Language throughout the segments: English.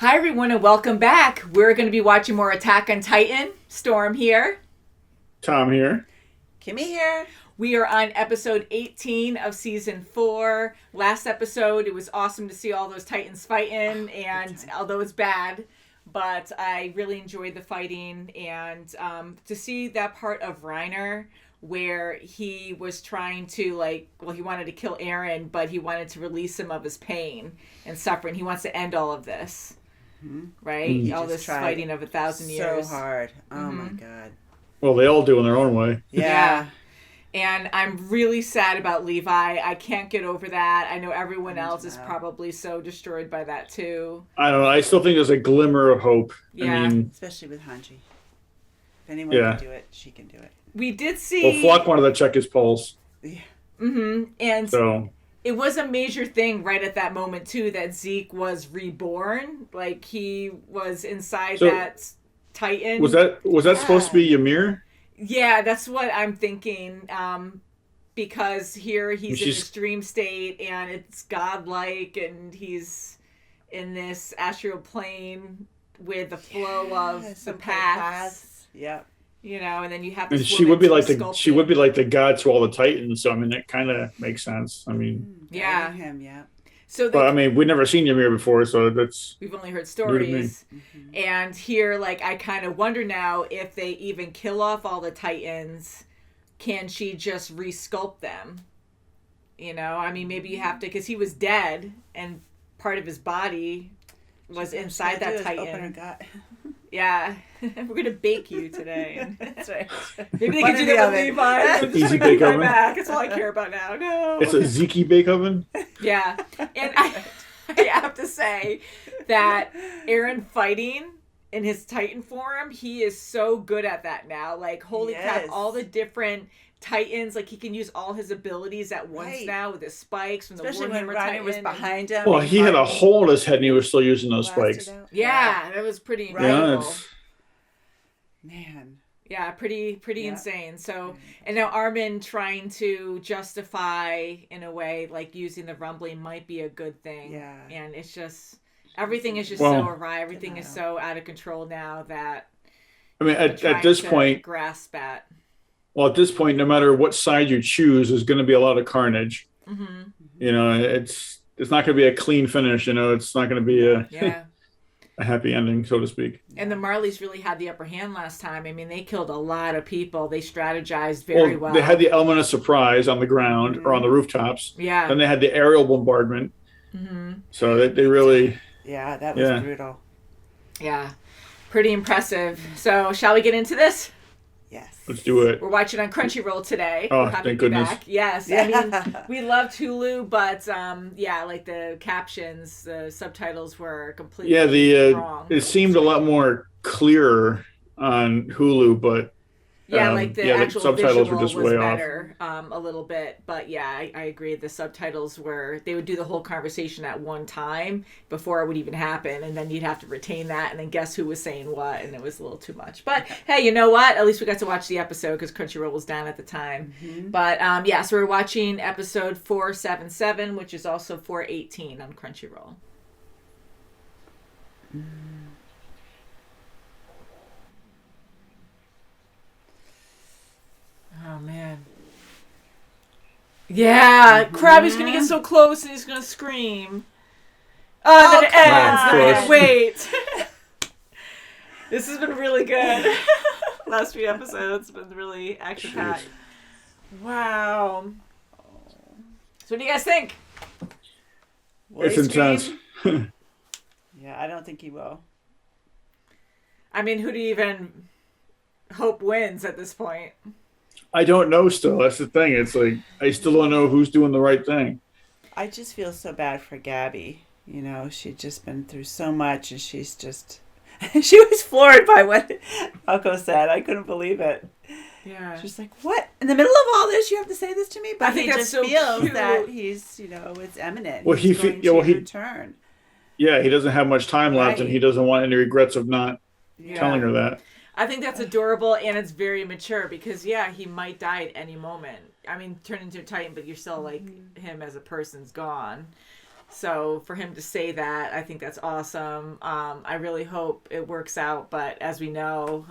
Hi everyone and welcome back. We're going to be watching more Attack on Titan. Storm here. Tom here. Kimmy here. We are on episode 18 of season 4. Last episode, it was awesome to see all those Titans fighting, and although it's bad, but I really enjoyed the fighting, and to see that part of Reiner where he was trying to, he wanted to kill Eren, but he wanted to release him of his pain and suffering. He wants to end all of this. Right? He all this fighting of 1,000 years. So hard. Oh my God. Well, they all do in their own way. Yeah. And I'm really sad about Levi. I can't get over that. I know everyone else is probably so destroyed by that too. I don't know. I still think there's a glimmer of hope. Yeah. I mean, especially with Hanji. If anyone can do it, she can do it. We did see... Well, Flock wanted to check his pulse. Yeah. Mm-hmm. And so... it was a major thing right at that moment, too, that Zeke was reborn. Like, he was inside that Titan. Was that supposed to be Ymir? Yeah, that's what I'm thinking. Because here he's in this dream state, and it's godlike, and he's in this astral plane with the flow of the paths. Yep. You know, and then you have this and she would be like the god to all the Titans. So I mean, it kind of makes sense. I mean, him, yeah. So, but I mean, we've never seen Ymir before, so we've only heard stories. Mm-hmm. And here, I kind of wonder now if they even kill off all the Titans, can she just resculpt them? You know, I mean, maybe you have to, because he was dead, and part of his body was inside that Titan. Open her gut. Yeah, we're gonna bake you today. That's right. Maybe they can do that with Levi. Easy bake oven. That's all I care about now. No, it's a Zeke bake oven. Yeah, and I have to say that Eren fighting in his Titan form, he is so good at that now. Like, holy crap, all the different Titans, he can use all his abilities at once now with his spikes from especially the Warhammer when Reiner was behind him. Well, he had a hole in his head and he was still using those spikes. Yeah, that was pretty incredible. Man. Yeah, pretty insane. So, and now Armin trying to justify in a way, using the rumbling might be a good thing. Yeah. And it's just, everything is just so awry. Everything is so out of control now that I mean, at this point, grasp at. Well, at this point, no matter what side you choose, there's going to be a lot of carnage. Mm-hmm. You know, it's not going to be a clean finish. You know, it's not going to be a happy ending, so to speak. And the Marleys really had the upper hand last time. I mean, they killed a lot of people. They strategized very well. They had the element of surprise on the ground or on the rooftops. Yeah. Then they had the aerial bombardment. Mm-hmm. So they really... Yeah, that was brutal. Yeah. Pretty impressive. So, shall we get into this? Yes. Let's do it. We're watching on Crunchyroll today. Oh, thank goodness. Back. Yes. Yeah. I mean, we loved Hulu, but the captions, the subtitals were completely wrong. It seemed a lot more clearer on Hulu, but the actual subtitles visual were just was way better, a little bit. But yeah, I agree. The subtitles they would do the whole conversation at one time before it would even happen, and then you'd have to retain that and then guess who was saying what, and it was a little too much. But hey, you know what? At least we got to watch the episode because Crunchyroll was down at the time. Mm-hmm. But so we're watching episode 477, which is also 418 on Crunchyroll. Oh, man. Yeah, Krabby's gonna get so close and he's gonna scream. Oh, then it ends. Wait. This has been really good. Last few episodes have been really action-packed. Wow. So what do you guys think? It's intense. Yeah, I don't think he will. I mean, who do you even hope wins at this point? I don't know still. That's the thing. It's I still don't know who's doing the right thing. I just feel so bad for Gabby. You know, she'd just been through so much, and she's just... she was floored by what Alco said. I couldn't believe it. Yeah. She's like, what? In the middle of all this, you have to say this to me? But I think he that's just so feels cute. that he's, it's imminent. Well, he's going to return. Yeah, he doesn't have much time left, and he doesn't want any regrets of not telling her that. I think that's adorable, and it's very mature because, he might die at any moment. I mean, turn into a Titan, but you're still him as a person's gone. So for him to say that, I think that's awesome. I really hope it works out. But as we know,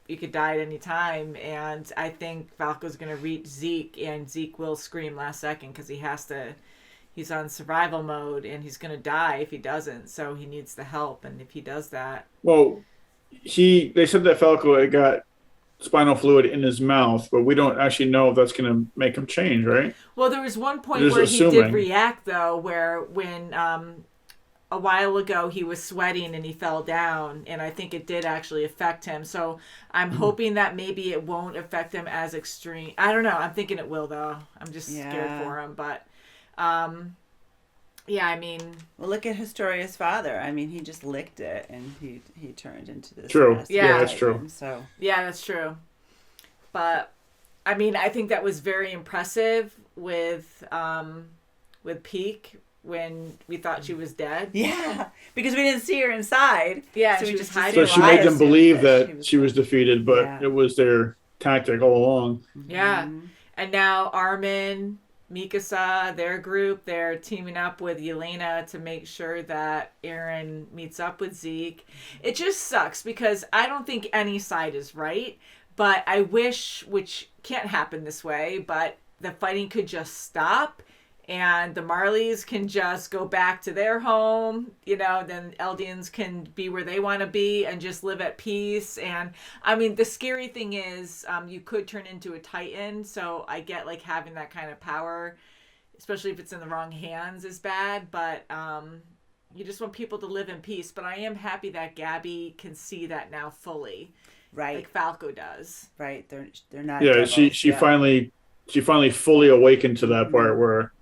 you could die at any time. And I think Falco's going to reach Zeke, and Zeke will scream last second because he has to. He's on survival mode, and he's going to die if he doesn't. So he needs the help. And if he does that. Well, they said that Falco had got spinal fluid in his mouth, but we don't actually know if that's going to make him change, right? Well, there was one point Just where he assuming. did react, though, where when a while ago he was sweating and he fell down, and I think it did actually affect him. So I'm hoping that maybe it won't affect him as extreme. I don't know. I'm thinking it will, though. I'm just scared for him. But, yeah, I mean... Well, look at Historia's father. I mean, he just licked it, and he turned into this True. mess. Yeah, that's true. So yeah, that's true. But, I mean, I think that was very impressive with Peak when we thought she was dead. Yeah, because we didn't see her inside. Yeah, so she we was just hiding. So she made them assumed believe that she was defeated, but Yeah. it was their tactic all along. Yeah. And now Armin, Mikasa, their group, they're teaming up with Yelena to make sure that Eren meets up with Zeke. It just sucks because I don't think any side is right, but I wish, which can't happen this way, but the fighting could just stop and the Marleys can just go back to their home, then Eldians can be where they want to be and just live at peace. And I mean, the scary thing is you could turn into a Titan. So I get like having that kind of power, especially if it's in the wrong hands, is bad. But you just want people to live in peace. But I am happy that Gabby can see that now fully. Right. Like Falco does. Right. They're not. Yeah, devils. she finally fully awakened to that part where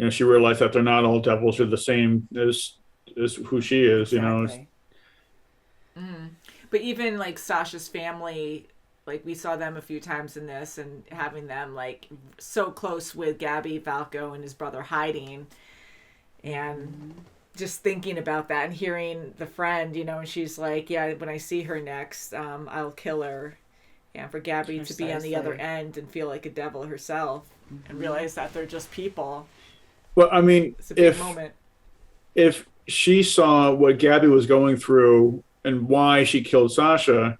she realized that they're not all devils; they're the same as who she is. Exactly. But even like Sasha's family, like we saw them a few times in this, and having them like so close with Gabby, Falco, and his brother hiding, and just thinking about that and hearing the friend, and she's like, yeah, when I see her next, I'll kill her. And for Gabby to be on the other end and feel like a devil herself and realize that they're just people. Well, I mean, It's a big moment. If she saw what Gabby was going through and why she killed Sasha,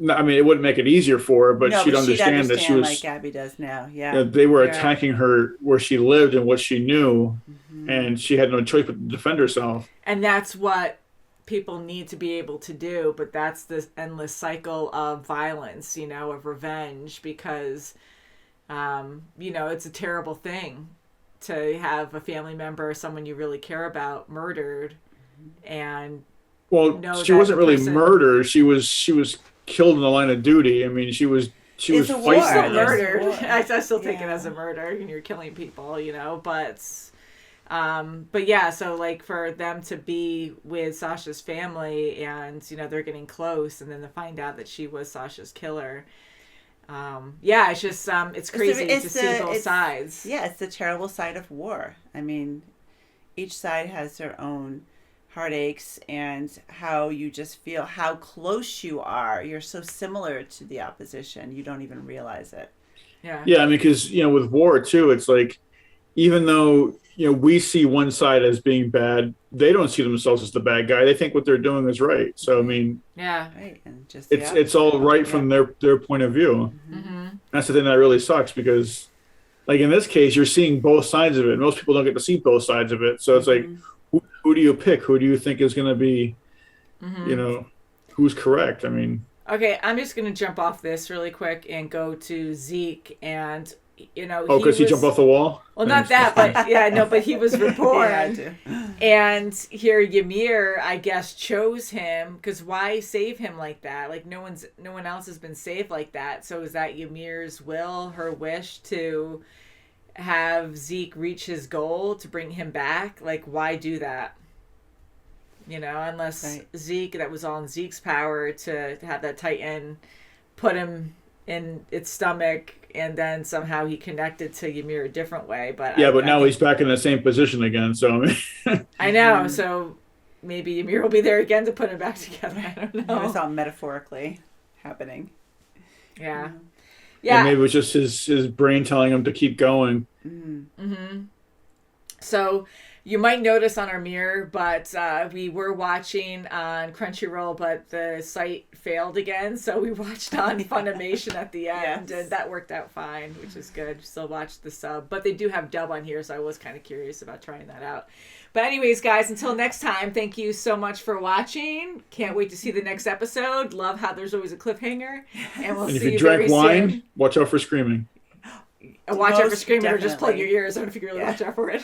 I mean, it wouldn't make it easier for her, but she'd understand that she was like Gabby does now. Yeah, they were attacking her where she lived and what she knew, and she had no choice but to defend herself. And that's what people need to be able to do, but that's this endless cycle of violence, of revenge, because it's a terrible thing to have a family member or someone you really care about murdered. And she wasn't really murdered. She was killed in the line of duty. I mean, she was fighting. Still murdered. I still take it as a murder, and you're killing people, but yeah, so like for them to be with Sasha's family and they're getting close, and then to find out that she was Sasha's killer. It's just it's crazy to see both sides. Yeah, it's the terrible side of war. I mean, each side has their own heartaches and how you just feel how close you are. You're so similar to the opposition, you don't even realize it. Yeah. Yeah, I mean, because with war too, it's like even though we see one side as being bad, they don't see themselves as the bad guy. They think what they're doing is right. So I mean, right, and just it's all right from their point of view. That's the thing that really sucks, because like in this case, you're seeing both sides of it. Most people don't get to see both sides of it. So it's like, who do you pick? Who do you think is going to be, who's correct? I mean, okay, I'm just going to jump off this really quick and go to Zeke and. Because he jumped off the wall? Well, not that, but he was reborn. And here Ymir, I guess, chose him, because why save him like that? Like no one else has been saved like that. So is that Ymir's will, her wish to have Zeke reach his goal to bring him back? Like, why do that? Unless Zeke, that was all in Zeke's power to have that Titan put him in its stomach, and then somehow he connected to Ymir a different way. But now he's back in the same position again. So I know. So maybe Ymir will be there again to put him back together. I don't know. It was all metaphorically happening. Yeah. Yeah. Maybe it was just his brain telling him to keep going. So You might notice on our mirror, but we were watching on Crunchyroll, but the site failed again. So we watched on Funimation at the end, Yes. and that worked out fine, which is good. Still watched the sub, but they do have dub on here, so I was kind of curious about trying that out. But anyways, guys, until next time, thank you so much for watching. Can't wait to see the next episode. Love how there's always a cliffhanger, and we'll And if see you you drank very wine, soon. watch out for screaming. Watch out for Most screaming or just plug your definitely. ears. I don't know if you're going to Yeah. watch out for it.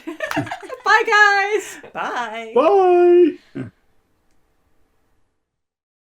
Bye, guys. Bye. Bye.